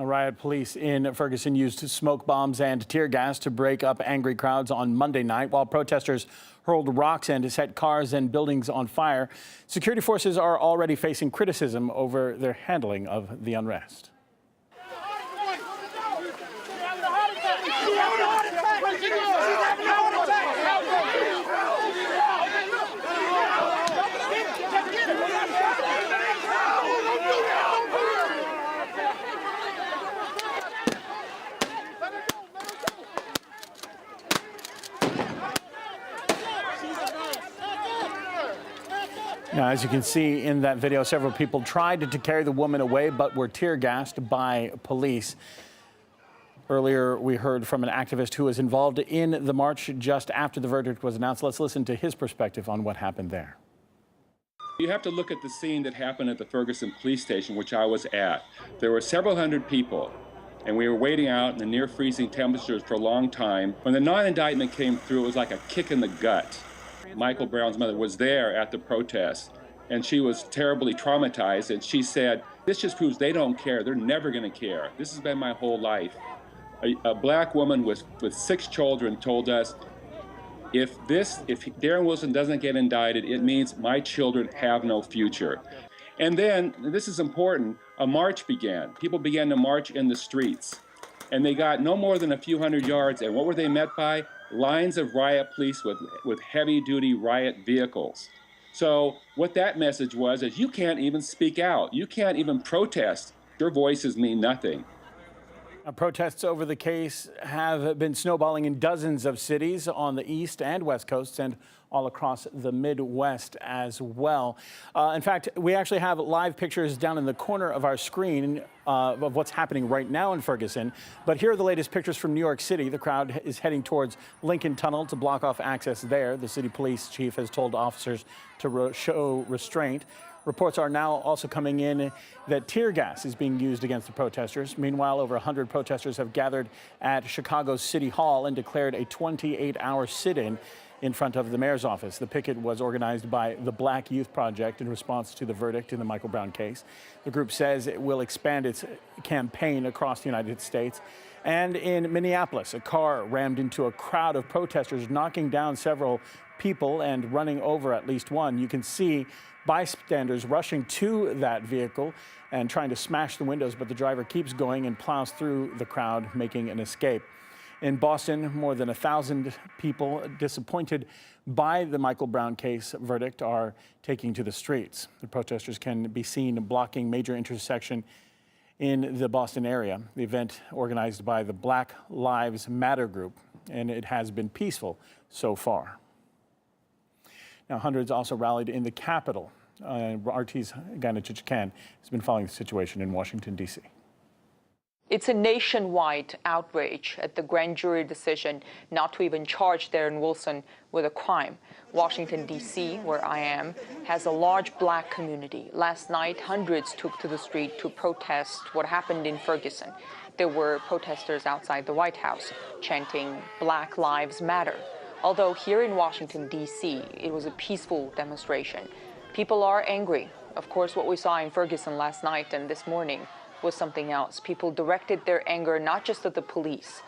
Riot police in Ferguson used smoke bombs and tear gas to break up angry crowds on Monday night, while protesters hurled rocks and set cars and buildings on fire. Security forces are already facing criticism over their handling of the unrest. Now, as you can see in that video, several people tried to carry the woman away but were tear gassed by police. Earlier, we heard from an activist who was involved in the march just after the verdict was announced. Let's listen to his perspective on what happened there. You have to look at the scene that happened at the Ferguson police station, which I was at. There were several hundred people, and we were waiting out in the near freezing temperatures for a long time. When the non-indictment came through, it was like a kick in the gut. Michael Brown's mother was there at the protest, and she was terribly traumatized, and she said, "This just proves they don't care. They're never going to care. This has been my whole life." A black woman with 6 children told us, if Darren Wilson doesn't get indicted, it means my children have no future. And then, this is important, a march began. People began to march in the streets, and they got no more than a few hundred yards, and what were they met by? Lines of riot police with heavy-duty riot vehicles. So what that message was is you can't even speak out. You can't even protest. Your voices mean nothing. Protests over the case have been snowballing in dozens of cities on the east and west coasts and all across the Midwest as well. In fact, we actually have live pictures down in the corner of our screen of what's happening right now in Ferguson. But here are the latest pictures from New York City. The crowd is heading towards Lincoln Tunnel to block off access there. The city police chief has told officers to show restraint. Reports are now also coming in that tear gas is being used against the protesters. Meanwhile, over 100 protesters have gathered at Chicago's City Hall and declared a 28-hour sit-in in front of the mayor's office. The picket was organized by the Black Youth Project in response to the verdict in the Michael Brown case. The group says it will expand its campaign across the United States. And in Minneapolis, a car rammed into a crowd of protesters, knocking down several people and running over at least one. You can see bystanders rushing to that vehicle and trying to smash the windows, but the driver keeps going and plows through the crowd, making an escape. In Boston, more than 1,000 people disappointed by the Michael Brown case verdict are taking to the streets. The protesters can be seen blocking major intersection in the Boston area. The event organized by the Black Lives Matter group, and it has been peaceful so far. Now, hundreds also rallied in the Capitol. RT's Gina Chichikan has been following the situation in Washington, D.C. It's a nationwide outrage at the grand jury decision not to even charge Darren Wilson with a crime. Washington, D.C., where I am, has a large black community. Last night, hundreds took to the street to protest what happened in Ferguson. There were protesters outside the White House chanting "Black Lives Matter." Although here in Washington, D.C., it was a peaceful demonstration. People are angry. Of course, what we saw in Ferguson last night and this morning was something else. People directed their anger not just at the police,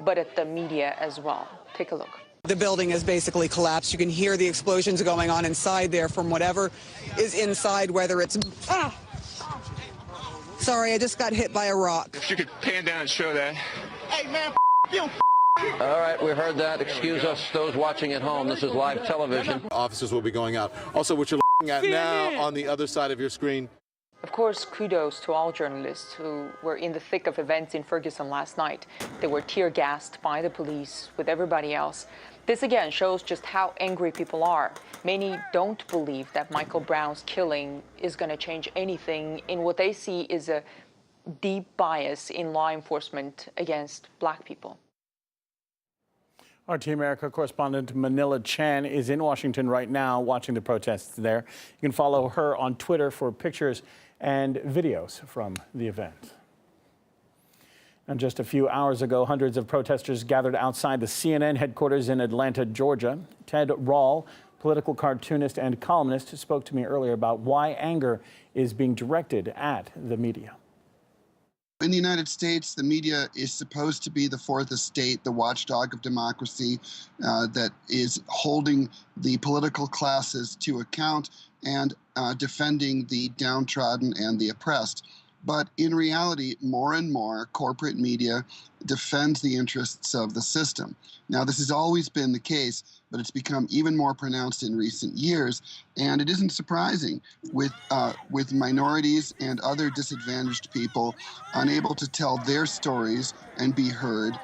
but at the media as well. Take a look. The building has basically collapsed. You can hear the explosions going on inside there from whatever is inside, whether it's... Sorry, I just got hit by a rock. If you could pan down and show that. Hey, man, you. All right, we heard that. Excuse us, those watching at home. This is live television. Officers will be going out. Also, what you're looking at now on the other side of your screen. Of course, kudos to all journalists who were in the thick of events in Ferguson last night. They were tear-gassed by the police with everybody else. This again shows just how angry people are. Many don't believe that Michael Brown's killing is going to change anything in what they see is a deep bias in law enforcement against black people. RT America correspondent Manila Chan is in Washington right now watching the protests there. You can follow her on Twitter for pictures and videos from the event. And just a few hours ago, hundreds of protesters gathered outside the CNN headquarters in Atlanta, Georgia. Ted Rall, political cartoonist and columnist, spoke to me earlier about why anger is being directed at the media. In the United States, the media is supposed to be the fourth estate, the watchdog of democracy that is holding the political classes to account and defending the downtrodden and the oppressed. But in reality, more and more corporate media defends the interests of the system. Now, this has always been the case, but it's become even more pronounced in recent years. And it isn't surprising with minorities and other disadvantaged people unable to tell their stories and be heard,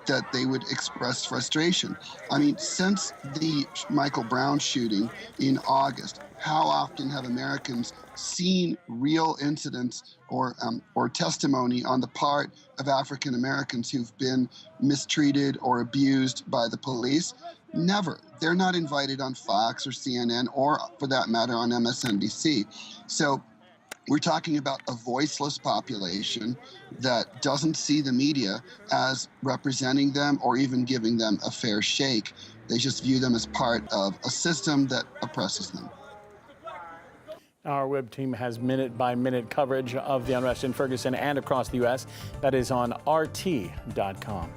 that they would express frustration. I mean, since the Michael Brown shooting in August, how often have Americans seen real incidents or testimony on the part of African Americans who've been mistreated or abused by the police? Never. They're not invited on Fox or CNN or, for that matter, on MSNBC. So we're talking about a voiceless population that doesn't see the media as representing them or even giving them a fair shake. They just view them as part of a system that oppresses them. Our web team has minute-by-minute coverage of the unrest in Ferguson and across the U.S. That is on RT.com.